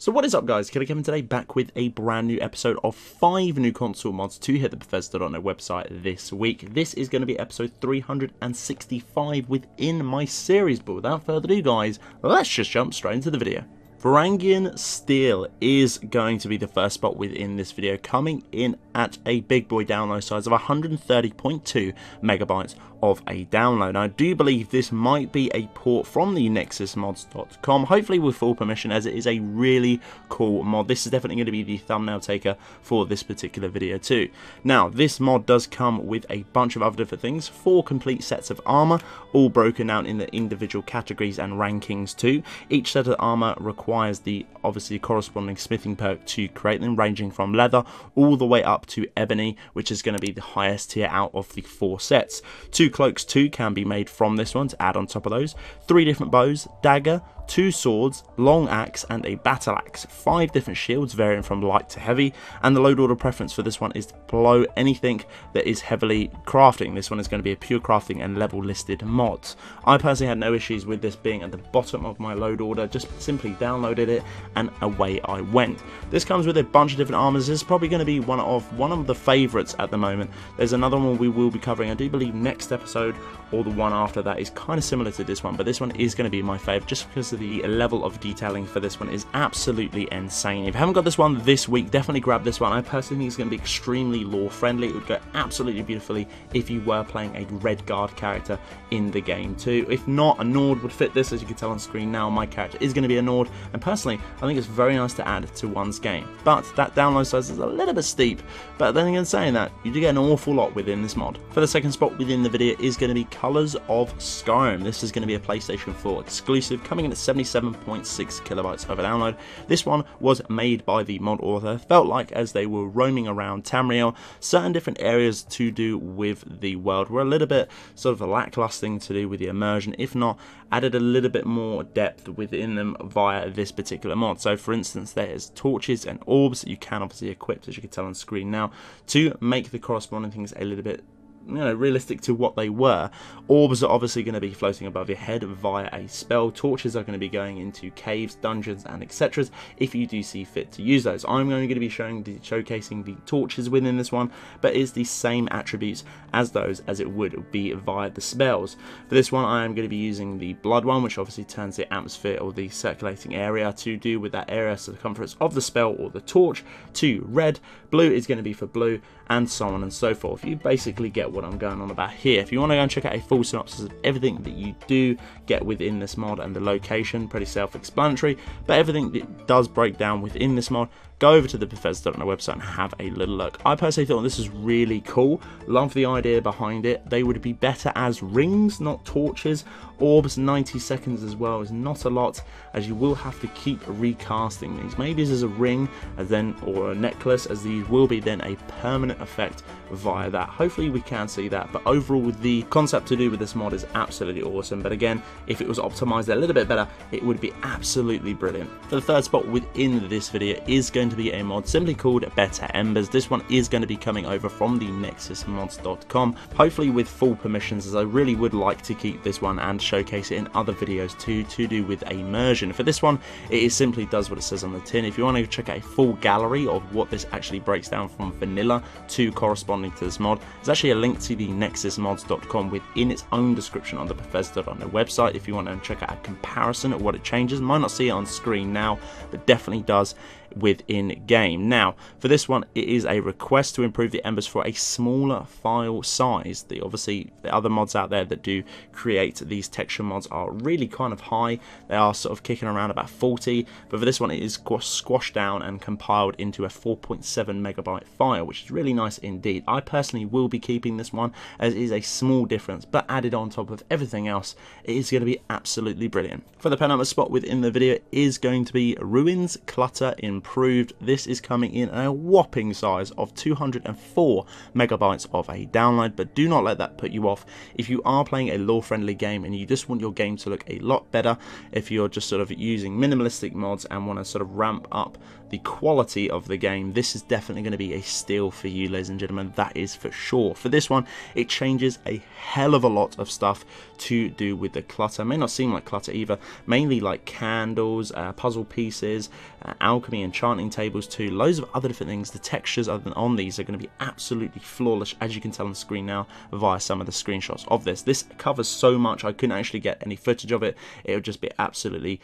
So what is up guys, Killerkev today back with a brand new episode of 5 new console mods to hit the Bethesda.net website this week. This is going to be episode 365 within my series, but without further ado guys, let's just jump straight into the video. Varangian Steel is going to be the first spot within this video, coming in at a big boy download size of 130.2 megabytes of a download. I do believe this might be a port from the nexusmods.com, hopefully with full permission, as it is a really cool mod. This is definitely going to be the thumbnail taker for this particular video too. Now, this mod does come with a bunch of other different things, 4 complete sets of armor, all broken down in the individual categories and rankings too. Each set of armor requires the obviously corresponding smithing perk to create them, ranging from leather all the way up to ebony, which is going to be the highest tier out of the 4 sets. 2 cloaks too can be made from this one to add on top of those. 3 different bows, dagger, 2 swords, long axe and a battle axe, 5 different shields varying from light to heavy, and the load order preference for this one is to blow anything that is heavily crafting. This one is going to be a pure crafting and level listed mod. I personally had no issues with this being at the bottom of my load order, just simply downloaded it and away I went. This comes with a bunch of different armors. This is probably going to be one of the favorites at the moment. There's another one we will be covering, I do believe next episode or the one after that, is kind of similar to this one, but this one is going to be my favorite just because the level of detailing for this one is absolutely insane. If you haven't got this one this week, definitely grab this one. I personally think it's going to be extremely lore friendly. It would go absolutely beautifully if you were playing a red guard character in the game too. If not, a Nord would fit this. As you can tell on screen now, my character is going to be a Nord, and personally I think it's very nice to add to one's game. But that download size is a little bit steep, but then again, saying that, you do get an awful lot within this mod. For the second spot within the video is going to be Colors of Skyrim. This is going to be a PlayStation 4 exclusive, coming in at 77.6 kilobytes of a download. This one was made by the mod author. Felt like as they were roaming around Tamriel, certain different areas to do with the world were a little bit sort of a lackluster to do with the immersion, if not added a little bit more depth within them via this particular mod. So for instance, there's torches and orbs that you can obviously equip, as you can tell on screen now, to make the corresponding things a little bit, you know, realistic to what they were. Orbs are obviously going to be floating above your head via a spell. Torches are going to be going into caves, dungeons and etc. if you do see fit to use those. I'm only going to be showcasing the torches within this one, but it's the same attributes as those as it would be via the spells. For this one I am going to be using the blood one, which obviously turns the atmosphere or the circulating area to do with that area circumference of the spell or the torch to red. Blue is going to be for blue, and so on and so forth. You basically get what I'm going on about here. If you want to go and check out a full synopsis of everything that you do get within this mod and the location, pretty self-explanatory, but everything that does break down within this mod, go over to the Bethesda.net website and have a little look. I personally thought this is really cool. Love the idea behind it. They would be better as rings, not torches. Orbs, 90 seconds as well is not a lot, as you will have to keep recasting these. Maybe this is a ring as then, or a necklace, as these will be then a permanent effect via that. Hopefully we can see that, but overall the concept to do with this mod is absolutely awesome. But again, if it was optimized a little bit better, it would be absolutely brilliant. For the third spot within this video is going to be a mod simply called Better Embers. This one is going to be coming over from the nexusmods.com, hopefully with full permissions, as I really would like to keep this one and showcase it in other videos too, to do with immersion. For this one, it is simply does what it says on the tin. If you want to check out a full gallery of what this actually breaks down from vanilla to corresponding to this mod, there's actually a link to the nexusmods.com within its own description on the Bethesda.net website if you want to check out a comparison of what it changes. Might not see it on screen now, but definitely does within game. Now for this one, it is a request to improve the Embers for a smaller file size. Obviously the other mods out there that do create these texture mods are really kind of high. They are sort of kicking around about 40, but for this one it is squashed down and compiled into a 4.7 megabyte file, which is really nice indeed. I personally will be keeping this one, as it is a small difference, but added on top of everything else, it is going to be absolutely brilliant. For the penultimate spot within the video is going to be Ruins Clutter in improved. This is coming in a whopping size of 204 megabytes of a download, but do not let that put you off. If you are playing a lore-friendly game and you just want your game to look a lot better, if you're just sort of using minimalistic mods and want to sort of ramp up the quality of the game, this is definitely going to be a steal for you, ladies and gentlemen. That is for sure. For this one, it changes a hell of a lot of stuff to do with the clutter. It may not seem like clutter either, mainly like candles, puzzle pieces, alchemy, enchanting tables too, loads of other different things. The textures on these are going to be absolutely flawless, as you can tell on the screen now via some of the screenshots of this. This covers so much, I couldn't actually get any footage of it. It would just be absolutely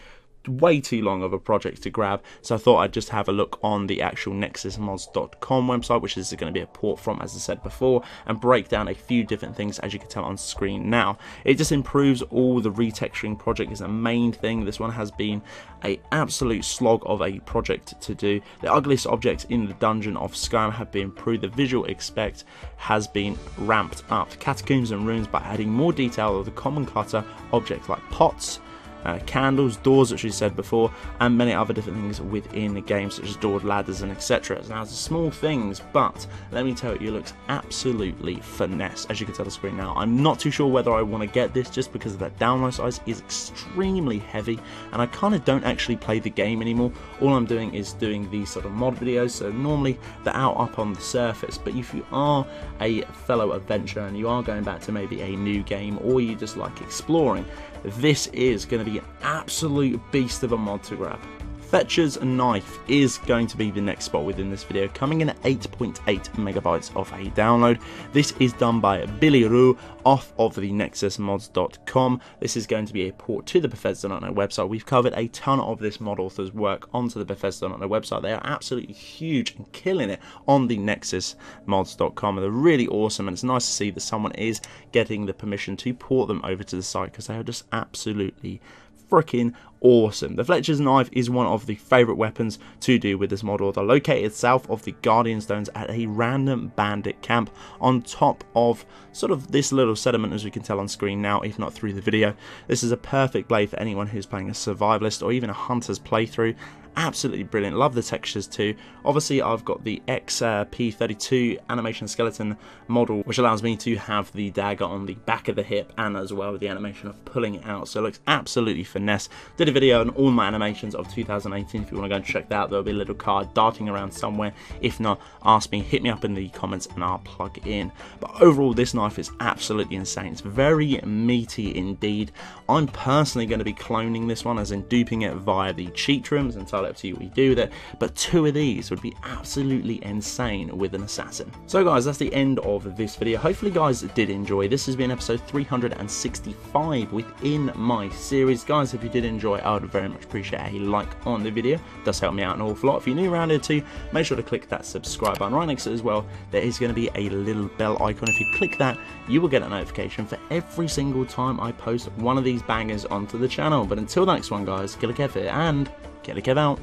way too long of a project to grab, so I thought I'd just have a look on the actual nexusmods.com website, which is going to be a port from, as I said before, and break down a few different things, as you can tell on screen now. It just improves all the retexturing. Project is the main thing. This one has been an absolute slog of a project to do. The ugliest objects in the dungeon of Skyrim have been improved. The visual effect has been ramped up. Catacombs and ruins by adding more detail of the common clutter objects like pots, candles, doors, which we said before, and many other different things within the game, such as door ladders and etc. Now, it's small things, but let me tell you, it looks absolutely finesse, as you can tell on the screen now. I'm not too sure whether I want to get this, just because of that download size is extremely heavy, and I kind of don't actually play the game anymore. All I'm doing is doing these sort of mod videos, so normally they're out up on the surface. But if you are a fellow adventurer and you are going back to maybe a new game, or you just like exploring, this is going to be an absolute beast of a mod to grab. Fletchers Knife is going to be the next spot within this video, coming in at 8.8 megabytes of a download. This is done by Billyro off of the nexusmods.com. This is going to be a port to the Bethesda.net website. We've covered a ton of this mod author's work onto the Bethesda.net website. They are absolutely huge and killing it on the nexusmods.com. They're really awesome, and it's nice to see that someone is getting the permission to port them over to the site, because they are just absolutely freaking awesome. The Fletcher's Knife is one of the favourite weapons to do with this mod author, located south of the Guardian Stones at a random bandit camp on top of sort of this little sediment, as we can tell on screen now, if not through the video. This is a perfect play for anyone who's playing a survivalist or even a hunter's playthrough. Absolutely brilliant. Love the textures too. Obviously, I've got the XP32 animation skeleton model, which allows me to have the dagger on the back of the hip, and as well with the animation of pulling it out, so it looks absolutely finesse. Did a video on all my animations of 2018. If you want to go and check that out, there'll be a little card darting around somewhere. If not, ask me, hit me up in the comments, and I'll plug it in. But overall, this knife is absolutely insane. It's very meaty indeed. I'm personally going to be cloning this one, as in duping it via the cheat rooms, and up to you what you do with it, but 2 of these would be absolutely insane with an assassin. So guys, that's the end of this video. Hopefully you guys did enjoy. This has been episode 365 within my series. Guys, if you did enjoy, I would very much appreciate a like on the video. It does help me out an awful lot. If you're new around here too, make sure to click that subscribe button. Right next to it as well, there is going to be a little bell icon. If you click that, you will get a notification for every single time I post one of these bangers onto the channel. But until the next one, guys, Killerkev here, and Killerkev out.